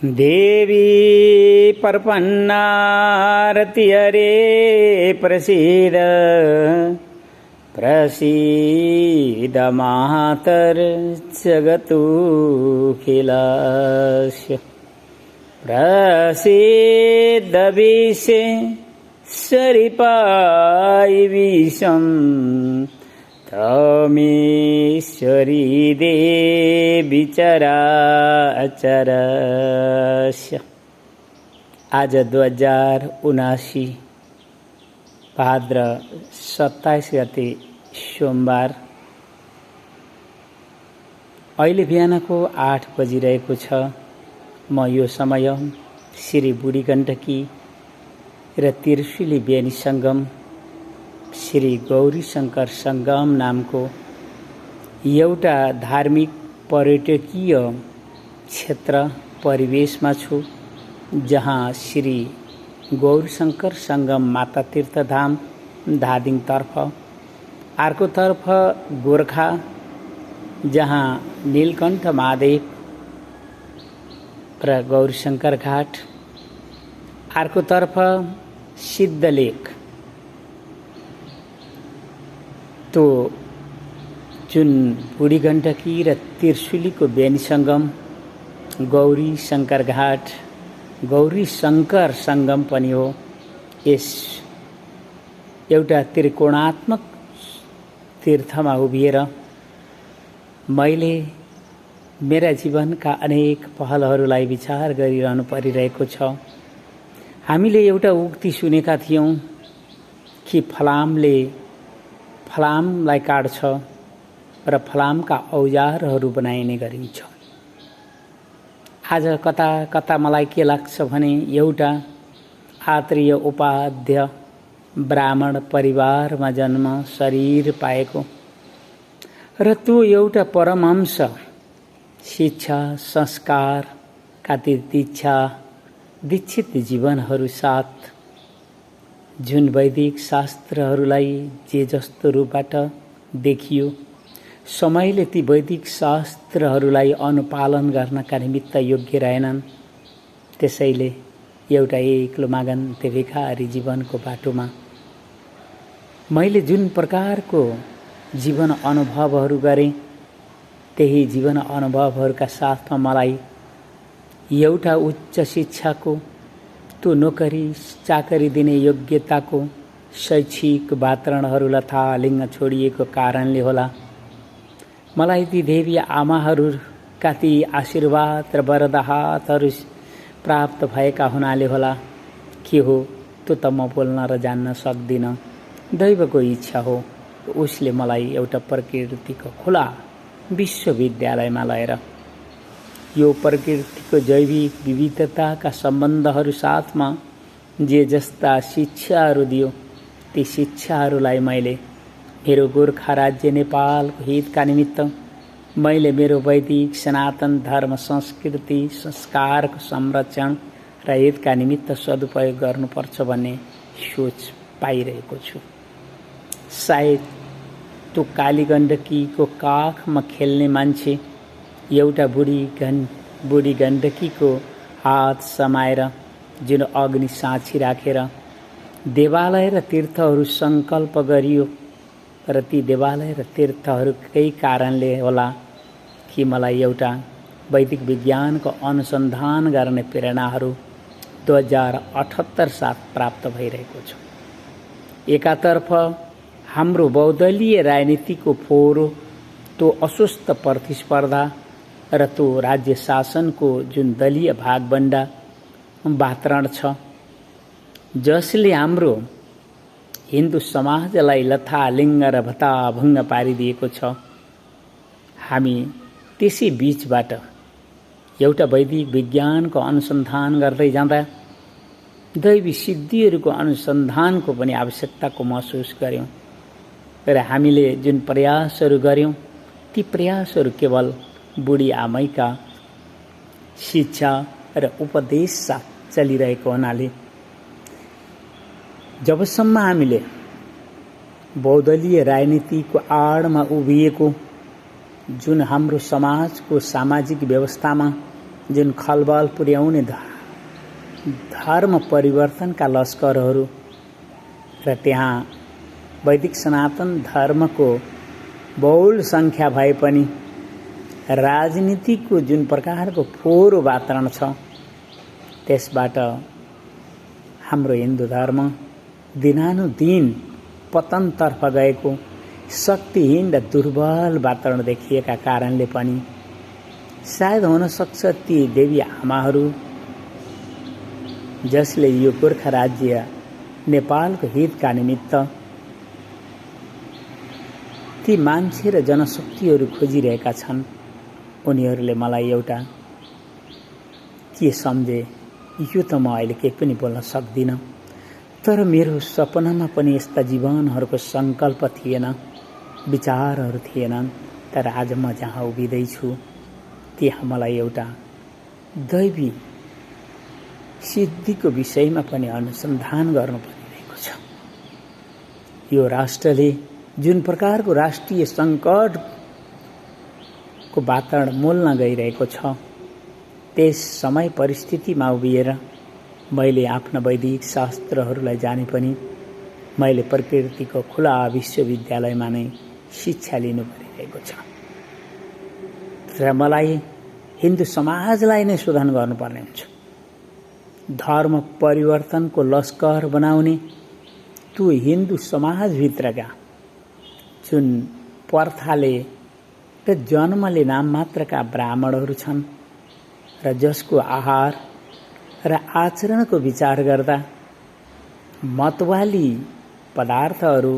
देवी प्रपन्नारति हरे प्रसीद प्रसीद मातर्जगतुखिलस्य प्रसीद विश्वेश्वरिपाय विषं तमेश्वरी देवी चराचरस्य। आज 2079 भाद्र 27 गते सोमबार। अहिले बिहानको 8 बजिरहेको छ। म यो समय श्री बुढी गण्डकी र त्रिशुली बेनी सङ्गम श्री गौरी शङ्कर सङ्गम नामको एउटा धार्मिक पर्यटकीय क्षेत्र परिवेशमा छु, जहाँ श्री गौरी शङ्कर सङ्गम माता तीर्थधाम धादिङतर्फ, अर्कोतर्फ गोर्खा जहाँ नीलकण्ठ महादेव र गौरी शङ्कर घाट, अर्कोतर्फ सिद्धलेक। तो जुन बुढी गण्डकी र त्रिशुलीको बेनी सङ्गम, गौरी शङ्कर घाट, गौरी शङ्कर सङ्गम पनि हो। यस एउटा त्रिकोणात्मक तीर्थमा उभिएर मैले मेरा जीवनका अनेक पहलहरूलाई विचार गरिरहनु परिरहेको छ। हामीले एउटा उक्ति सुनेका थियौँ कि फलामले फलामलाई काट्छ र फलामका औजारहरू बनाइने गरिन्छ। आज कता कता मलाई के लाग्छ भने एउटा आत्रेय उपाध्य ब्राह्मण परिवारमा जन्म शरीर पाएको र त्यो एउटा परमहंस शिक्षा संस्कारका दीक्षित जीवनहरू साथ जुन वैदिक शास्त्रहरूलाई जे जस्तो रूपबाट देखियो, समयले ती वैदिक शास्त्रहरूलाई अनुपालन गर्नका निमित्त योग्य रहेनन्। त्यसैले एउटा एक्लो मागन भिखारी जीवनको बाटोमा मैले जुन प्रकारको जीवन अनुभवहरू गरेँ, त्यही जीवन अनुभवहरूका साथमा मलाई एउटा उच्च शिक्षाको, त्यो नोकरी चाकरी दिने योग्यताको शैक्षिक वातावरणहरूलाई थालिङ्ग छोडिएको कारणले होला, मलाई ती देवी आमाहरूका ती आशीर्वाद र वरद हातहरू प्राप्त भएका हुनाले होला, के हो त्यो त म बोल्न र जान्न सक्दिनँ। दैवको इच्छा हो। उसले मलाई एउटा प्रकृतिको खुला विश्वविद्यालयमा लगेर यो प्रकृतिको जैविक विविधताका सम्बन्धहरू साथमा जे जस्ता शिक्षाहरू दियो, ती शिक्षाहरूलाई मैले मेरो गोर्खा राज्य नेपालको हितका निमित्त मैले मेरो वैदिक सनातन धर्म संस्कृति संस्कारको संरक्षण र हितका निमित्त सदुपयोग गर्नुपर्छ भन्ने सोच पाइरहेको छु। सायद त्यो काली गण्डकीको काखमा खेल्ने मान्छे एउटा बुढी गण्डकीको हात समाएर जुन अग्नि साक्षी राखेर देवालय र तीर्थहरू सङ्कल्प गरियो, र ती देवालय र तीर्थहरूकै कारणले होला कि मलाई एउटा वैदिक विज्ञानको अनुसन्धान गर्ने प्रेरणाहरू 2078 साल प्राप्त भइरहेको छ। एकातर्फ हाम्रो बहुदलीय राजनीतिको फोहोरो, त्यो अस्वस्थ प्रतिस्पर्धा र त्यो राज्य शासनको जुन दलीय भागबण्डा वातावरण छ, जसले हाम्रो हिन्दू समाजलाई लथालिङ्ग र भत्ताभुङ्ग पारिदिएको छ। हामी त्यसै बीचबाट एउटा वैदिक विज्ञानको अनुसन्धान गर्दै जाँदा दैवी सिद्धिहरूको अनुसन्धानको पनि आवश्यकताको महसुस गऱ्यौँ र हामीले जुन प्रयासहरू गऱ्यौँ, ती प्रयासहरू केवल बुढी आमैका शिक्षा र उपदेश साथ चलिरहेको हुनाले जबसम्म हामीले बहुदलीय राजनीतिको आडमा उभिएको जुन हाम्रो समाजको सामाजिक व्यवस्थामा जुन खलबल पुर्याउने धर्म परिवर्तनका लस्करहरू र त्यहाँ वैदिक सनातन धर्मको बहुल संख्या भए पनि राजनीतिको जुन प्रकारको फोहोर वातावरण छ त्यसबाट हाम्रो हिन्दू धर्म दिनानुदिन पतनतर्फ गएको शक्तिहीन र दुर्बल वातावरण देखिएका कारणले पनि सायद हुन सक्छ ती देवी आमाहरू जसले यो गोर्खा राज्य नेपालको हितका निमित्त ती मान्छे र जनशक्तिहरू खोजिरहेका छन् उनीहरूले मलाई एउटा के सम्झे यो त म अहिले केही पनि बोल्न सक्दिनँ तर मेरो सपनामा पनि यस्ता जीवनहरूको सङ्कल्प थिएन विचारहरू थिएनन् तर आज म जहाँ उभिँदैछु त्यहाँ मलाई एउटा दैवी सिद्धिको विषयमा पनि अनुसन्धान गर्नु परिरहेको छ। यो राष्ट्रले जुन प्रकारको राष्ट्रिय सङ्कटको वातावरण मोल्न गइरहेको छ त्यस समय परिस्थितिमा उभिएर मैले आफ्ना वैदिक शास्त्रहरूलाई जाने पनि मैले प्रकृतिको खुला विश्वविद्यालयमा नै शिक्षा लिनु परिरहेको छ र मलाई हिन्दू समाजलाई नै शोधन गर्नुपर्ने हुन्छ। धर्म परिवर्तनको लस्कर बनाउने त्यो हिन्दू समाजभित्रका जुन प्रथाले र जन्मले नाम मात्रका ब्राह्मणहरू छन् र जसको आहार र आचरणको विचार गर्दा मतवाली पदार्थहरू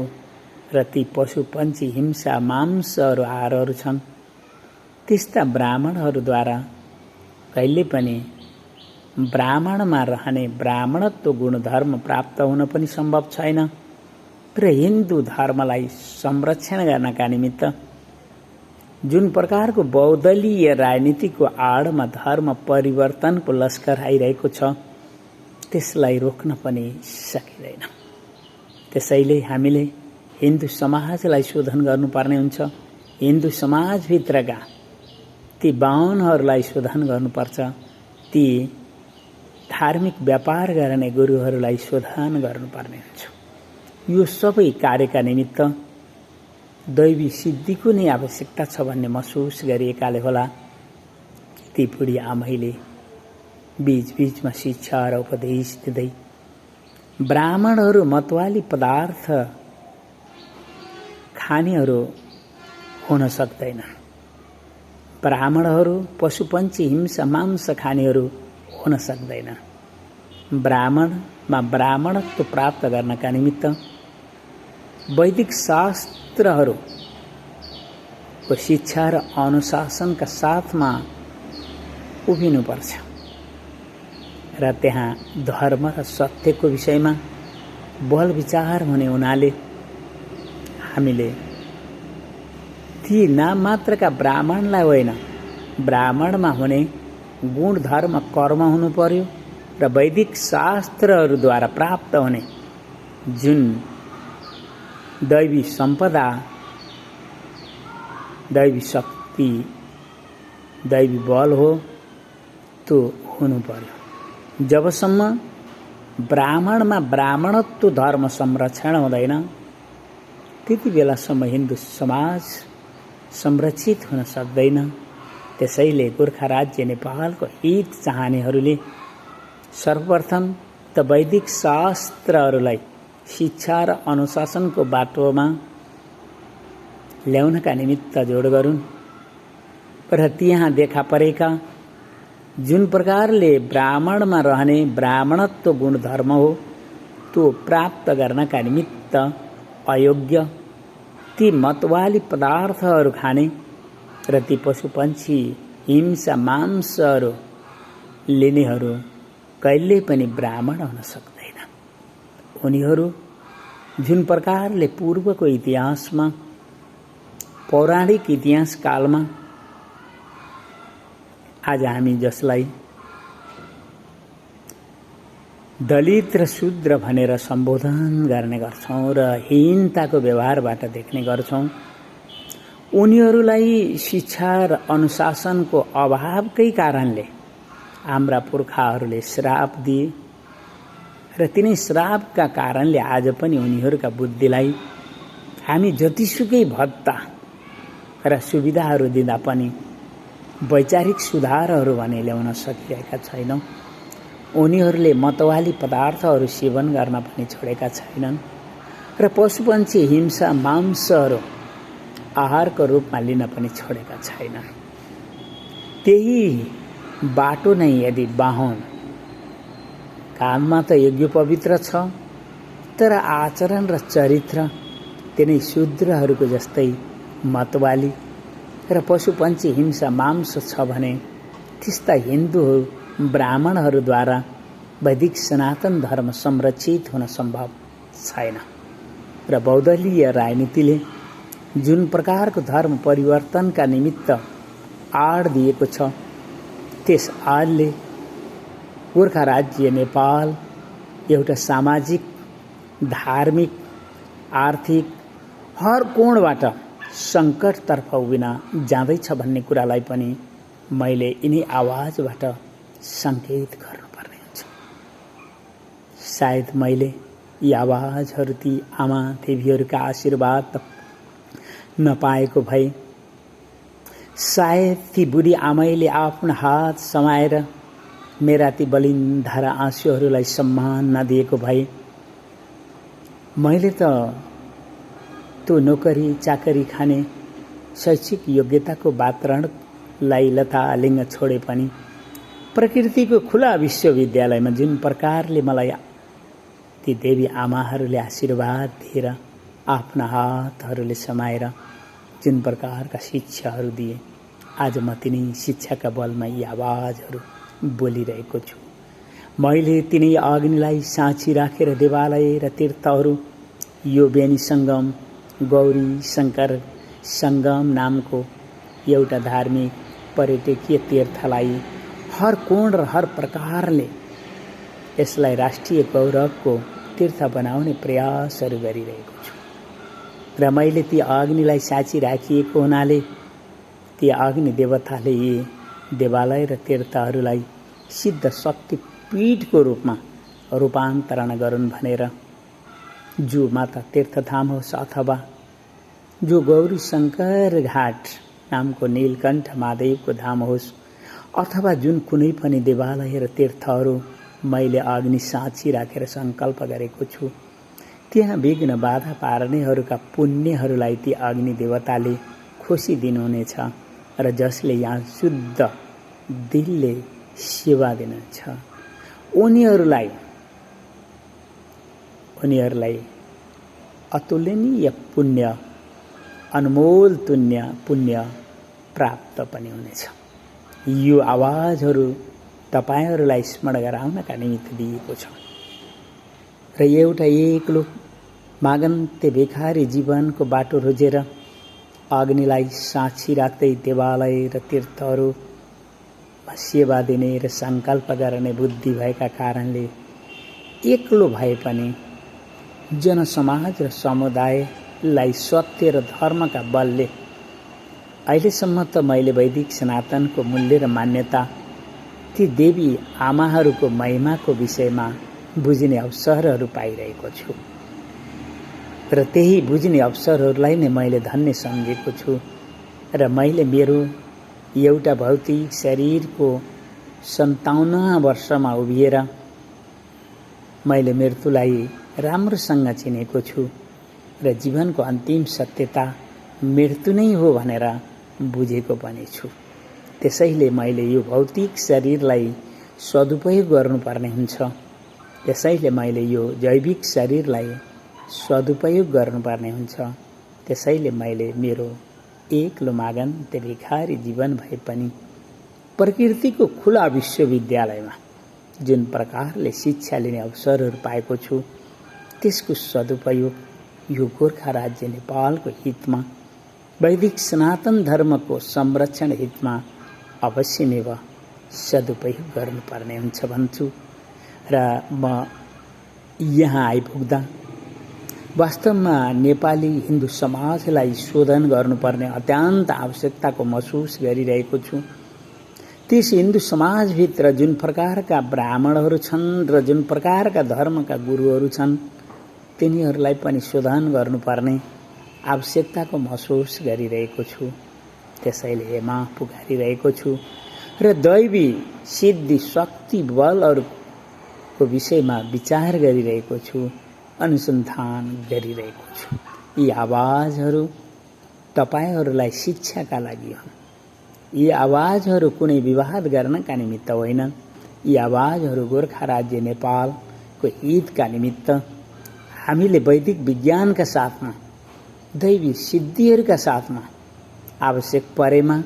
र ती पशुपन्छी हिंसा मांसहरू आहारहरू छन् त्यस्ता ब्राह्मणहरूद्वारा कहिले पनि ब्राह्मणमा रहने ब्राह्मणत्व गुणधर्म प्राप्त हुन पनि सम्भव छैन र हिन्दू धर्मलाई संरक्षण गर्नका निमित्त जुन प्रकारको बहुदलीय राजनीतिको आडमा धर्म परिवर्तनको लस्कर आइरहेको छ त्यसलाई रोक्न पनि सकिँदैन। त्यसैले हामीले हिन्दू समाजलाई शोधन गर्नुपर्ने हुन्छ। हिन्दू समाजभित्रका ती बाहुनहरूलाई शोधन गर्नुपर्छ। ती धार्मिक व्यापार गर्ने गुरुहरूलाई शोधन गर्नुपर्ने हुन्छ। यो सबै कार्यका निमित्त दैवी सिद्धिको नै आवश्यकता छ भन्ने महसुस गरिएकाले होला ती बुढी आमैले बीचबीचमा शिक्षा र उपदेश दिँदै ब्राह्मणहरू मतवाली पदार्थ खानेहरू हुन सक्दैन, ब्राह्मणहरू पशुपन्छी हिंसा मांस खानेहरू हुन सक्दैन। ब्राह्मणमा ब्राह्मणत्व प्राप्त गर्नका निमित्त वैदिक शास्त्रहरूको शिक्षा र अनुशासनका साथमा उभिनुपर्छ र त्यहाँ धर्म र सत्यको विषयमा बल विचार हुने हुनाले हामीले ती नाम मात्रका ब्राह्मणलाई होइन ब्राह्मणमा हुने गुण धर्म कर्म हुनु पर्यो र वैदिक शास्त्रहरूद्वारा प्राप्त हुने जुन दैवी सम्पदा दैवी शक्ति दैवी बल हो त्यो हुनु पर्यो। जबसम्म ब्राह्मणमा ब्राह्मणत्व धर्म संरक्षण हुँदैन त्यति बेलासम्म हिन्दू समाज संरक्षित हुन सक्दैन। त्यसैले गोर्खा राज्य नेपालको हित चाहनेहरूले सर्वप्रथम त वैदिक शास्त्रहरूलाई शिक्षा र अनुशासनको बाटोमा ल्याउनका निमित्त जोड गरून् र त्यहाँ देखा परेका जुन प्रकारले ब्राह्मणमा रहने ब्राह्मणत्व गुणधर्म हो त्यो प्राप्त गर्नका निमित्त अयोग्य ती मतवाली पदार्थहरू खाने र ती पशुपन्छी हिंसा मांसहरू लिनेहरू कहिले पनि ब्राह्मण हुन सक्दैन। उनीहरू जुन प्रकारले पूर्वको इतिहासमा पौराणिक इतिहास कालमा आज हामी जसलाई दलित र शूद्र भनेर सम्बोधन गर्ने गर्छौं र हीनताको व्यवहारबाट देख्ने गर्छौं उनीहरूलाई शिक्षा र अनुशासनको अभावकै कारणले हाम्रा पुर्खाहरूले श्राप दिए र तिनै श्रापका कारणले आज पनि उनीहरूका बुद्धिलाई हामी जतिसुकै भत्ता र सुविधाहरू दिँदा पनि वैचारिक सुधारहरू भने ल्याउन सकिरहेका छैनौँ। उनीहरूले मतवाली पदार्थहरू सेवन गर्न पनि छोडेका छैनन् र पशुपन्छी हिंसा मांसहरू आहारको रूपमा लिन पनि छोडेका छैनन्। त्यही बाटो नै यदि बाहुन काममा त यज्ञ पवित्र छ, तर आचरण र चरित्र तिनै शूद्रहरूको जस्तै मतवाली र पशुपन्छी हिंसा मांस छ भने त्यस्ता हिन्दूहरू ब्राह्मणहरूद्वारा वैदिक सनातन धर्म संरक्षित हुन सम्भव छैन र बौद्धलीय राजनीतिले जुन प्रकारको धर्म परिवर्तनका निमित्त आड दिएको छ त्यस आडले गोर्खा राज्य नेपाल एउटा सामाजिक, धार्मिक, आर्थिक हर कोणबाट सङ्कटतर्फ उभिन जाँदैछ भन्ने कुरालाई पनि मैले यिनै आवाजबाट सङ्केत गर्नुपर्ने हुन्छ। सायद मैले यी आवाजहरू ती आमा देवीहरूका आशीर्वाद नपाएको भए, सायद ती बुढी आमैले आफ्नो हात समाएर मेरा ती बलिन्धारा आँसुहरूलाई सम्मान नदिएको भए, मैले त त्यो नोकरी चाकरी खाने शैक्षिक योग्यताको वातावरणलाई लतालिङ्ग छोडे पनि प्रकृतिको खुला विश्वविद्यालयमा जुन प्रकारले मलाई ती देवी आमाहरूले आशीर्वाद दिएर आफ्ना हातहरूले समाएर जुन प्रकारका शिक्षाहरू दिए, आज म तिनै शिक्षाका बलमा यी आवाजहरू बोलिरहेको छु। मैले तिनै अग्निलाई साक्षी राखेर देवालय र तीर्थहरू यो बेनी सङ्गम, गौरी शङ्कर सङ्गम नामको एउटा धार्मिक पर्यटकीय तीर्थलाई हर कोण र हर प्रकारले यसलाई राष्ट्रिय गौरवको तीर्थ बनाउने प्रयासहरू गरिरहेको छु र मैले ती अग्निलाई साक्षी राखिएको हुनाले ती अग्नि देवताले यी देवालय र तीर्थहरूलाई सिद्ध शक्तिपीठको रूपमा रूपान्तरण गरून् भनेर, जो माता तीर्थधाम होस् अथवा जो गौरी शङ्कर घाट नामको नीलकण्ठ महादेवको धाम होस् अथवा जुन कुनै पनि देवालय र तीर्थहरू मैले अग्नि साक्षी राखेर सङ्कल्प गरेको छु, त्यहाँ विघ्न बाधा पार्नेहरूका पुण्यहरूलाई ती अग्नि देवताले खुसी दिनुहुनेछ र जसले यहाँ शुद्ध दिलले सेवा दिनुहुन्छ उनीहरूलाई अतुलनीय पुण्य, अनमोल पुण्य प्राप्त पनि हुनेछ। यो आवाजहरू तपाईहरूलाई स्मरण गराउनका निमित्त दिएको छ र एउटा एक्लो मागन्ते भिखारी जीवनको बाटो रोजेर अग्निलाई साक्षी राख्दै देवालय र तीर्थहरूमा सेवा दिने र सङ्कल्प गर्ने बुद्धि भएका कारणले एक्लो भए पनि जनसमाज र समुदायलाई सत्य र धर्मका बलले अहिलेसम्म त मैले वैदिक सनातनको मूल्य र मान्यता ती देवी आमाहरूको महिमाको विषयमा बुझ्ने अवसरहरू पाइरहेको छु र त्यही बुझ्ने अवसरहरूलाई नै मैले धन्य सम्झेको छु र मैले मेरो एउटा भौतिक शरीरको 57 वर्षमा उभिएर मैले मृत्युलाई राम्रोसँग चिनेको छु र जीवनको अन्तिम सत्यता मृत्यु नै हो भनेर बुझेको पनि छु। त्यसैले मैले यो भौतिक शरीरलाई सदुपयोग गर्नुपर्ने हुन्छ। त्यसैले मैले यो जैविक शरीरलाई सदुपयोग गर्नुपर्ने हुन्छ। त्यसैले मैले मेरो एक्लो मागन्ते भिखारी जीवन भए पनि प्रकृतिको खुला विश्वविद्यालयमा जुन प्रकारले शिक्षा लिने अवसरहरू पाएको छु त्यसको सदुपयोग यो गोर्खा राज्य नेपालको हितमा, वैदिक सनातन धर्मको संरक्षण हितमा अवश्यमेव सदुपयोग गर्नुपर्ने हुन्छ भन्छु र म यहाँ आइपुग्दा वास्तवमा नेपाली हिन्दू समाजलाई शोधन गर्नुपर्ने अत्यन्त आवश्यकताको महसुस गरिरहेको छु। त्यस हिन्दू समाजभित्र जुन प्रकारका ब्राह्मणहरू छन् र जुन प्रकारका धर्मका गुरुहरू छन् तिनीहरूलाई पनि शोधन गर्नुपर्ने आवश्यकताको महसुस गरिरहेको छु। त्यसैले हेमा पुकारिरहेको छु र दैवी सिद्धि शक्ति बलहरूको विषयमा विचार गरिरहेको छु, अनुसन्धान गरिरहेको छु। यी आवाजहरू तपाईहरूलाई शिक्षाका लागि हुन्। यी आवाजहरू कुनै विवाद गर्नका निमित्त होइनन्। यी आवाजहरू गोर्खा राज्य नेपालको हितका निमित्त हामीले वैदिक विज्ञानका साथमा, दैवी सिद्धिहरूका साथमा आवश्यक परेमा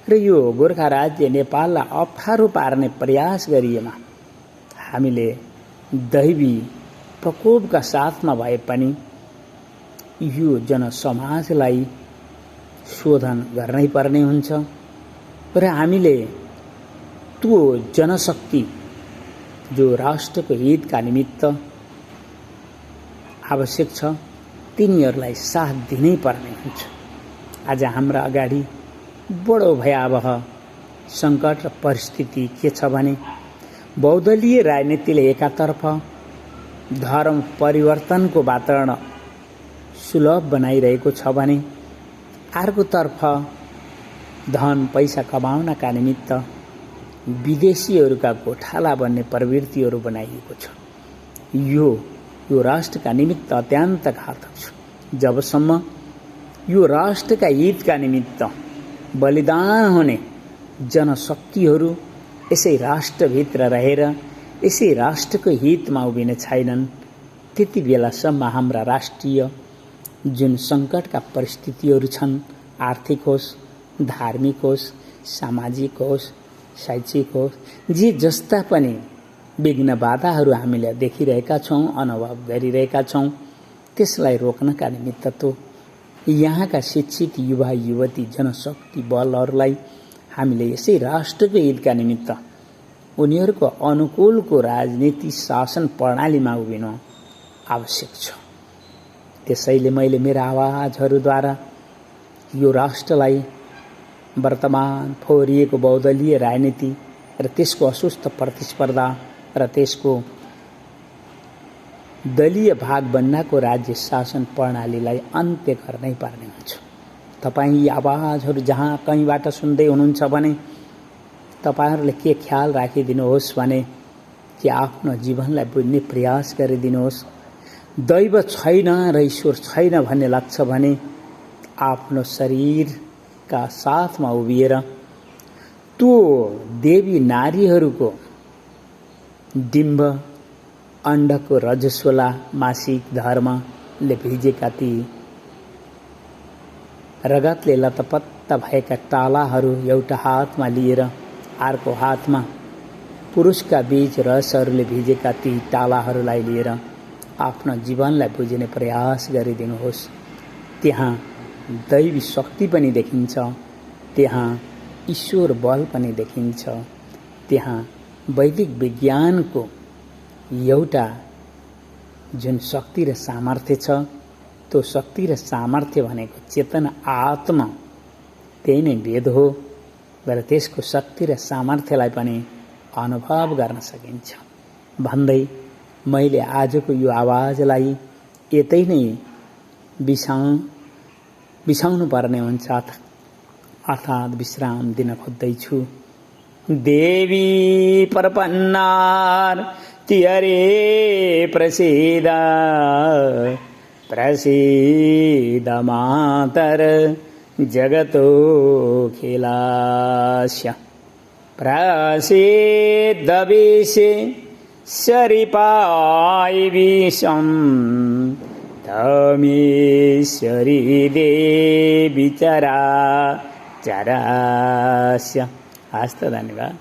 र यो गोर्खा राज्य नेपाललाई अप्ठ्यारो पार्ने प्रयास गरिएमा हामीले दैवी प्रकोपका साथमा भए पनि यो जनसमाजलाई शोधन गर्नै पर्ने हुन्छ र हामीले त्यो जनशक्ति जो राष्ट्रको हितका निमित्त आवश्यक छ तिनीहरूलाई साथ दिनै पर्ने हुन्छ। आज हाम्रा अगाडि बडो भयावह सङ्कट र परिस्थिति के छ भने बहुदलीय राजनीतिले एकातर्फ धर्म परिवर्तनको वातावरण सुलभ बनाइरहेको छ भने अर्कोतर्फ धन पैसा कमाउनका निमित्त विदेशीहरूका गोठाला बन्ने प्रवृत्तिहरू बनाइएको छ। यो राष्ट्रका निमित्त अत्यन्त घातक छ। जबसम्म यो राष्ट्रका हितका निमित्त बलिदान हुने जनशक्तिहरू यसै राष्ट्रभित्र रहेर यसै राष्ट्रको हितमा उभिने छैनन् त्यति बेलासम्म हाम्रा राष्ट्रिय जुन सङ्कटका परिस्थितिहरू छन्, आर्थिक होस्, धार्मिक होस्, सामाजिक होस्, शैक्षिक होस्, जे जस्ता पनि विघ्न बाधाहरू हामीले देखिरहेका छौँ, अनुभव गरिरहेका छौँ, त्यसलाई रोक्नका निमित्त त यहाँका शिक्षित युवा युवती जनशक्ति बलहरूलाई हामीले यसै राष्ट्रको हितका निमित्त उनीहरूको अनुकूलको राजनीति शासन प्रणालीमा उभिनु आवश्यक छ। त्यसैले मैले मेरा आवाजहरूद्वारा यो राष्ट्रलाई वर्तमान फोहोरिएको बहुदलीय राजनीति र त्यसको असुस्थ प्रतिस्पर्धा र त्यसको दलीय भाग बन्नाको राज्य शासन प्रणालीलाई अन्त्य गर्नै पर्ने हुन्छ। तपाईँ यी आवाजहरू जहाँ कहीँबाट सुन्दै हुनुहुन्छ भने तपाईहरूले के ख्याल राखिदिनुहोस् भने कि आफ्नो जीवनलाई बुझ्ने प्रयास गरिदिनुहोस्। दैव छैन र ईश्वर छैन भन्ने लाग्छ भने आफ्नो शरीरका साथमा उभिएर त्यो देवी नारीहरूको डिम्ब अण्डको रजस्वला मासिक धर्मले भिजेका ती रगतले लतपत्त भएका टालाहरू एउटा हातमा लिएर अर्को हातमा पुरुषका बीच रसहरूले भिजेका ती टालाहरूलाई लिएर आफ्नो जीवनलाई बुझ्ने प्रयास गरिदिनुहोस्। त्यहाँ दैवी शक्ति पनि देखिन्छ, त्यहाँ ईश्वर बल पनि देखिन्छ, त्यहाँ वैदिक विज्ञानको एउटा जुन शक्ति र सामर्थ्य छ त्यो शक्ति र सामर्थ्य भनेको चेतना आत्मा त्यही नै वेद हो र त्यसको शक्ति र सामर्थ्यलाई पनि अनुभव गर्न सकिन्छ भन्दै मैले आजको यो आवाजलाई यतै नै बिसाउनु पर्ने हुन्छ अर्थात् विश्राम दिन खोज्दैछु। देवी प्रपन्नार तिहरे प्रसीद प्रसीद मातर जगतो खिलास्य प्रसीद विषे शरीपाय विषम तमेश्वरी देवी चरा चरास्य। हस्त धन्यवाद।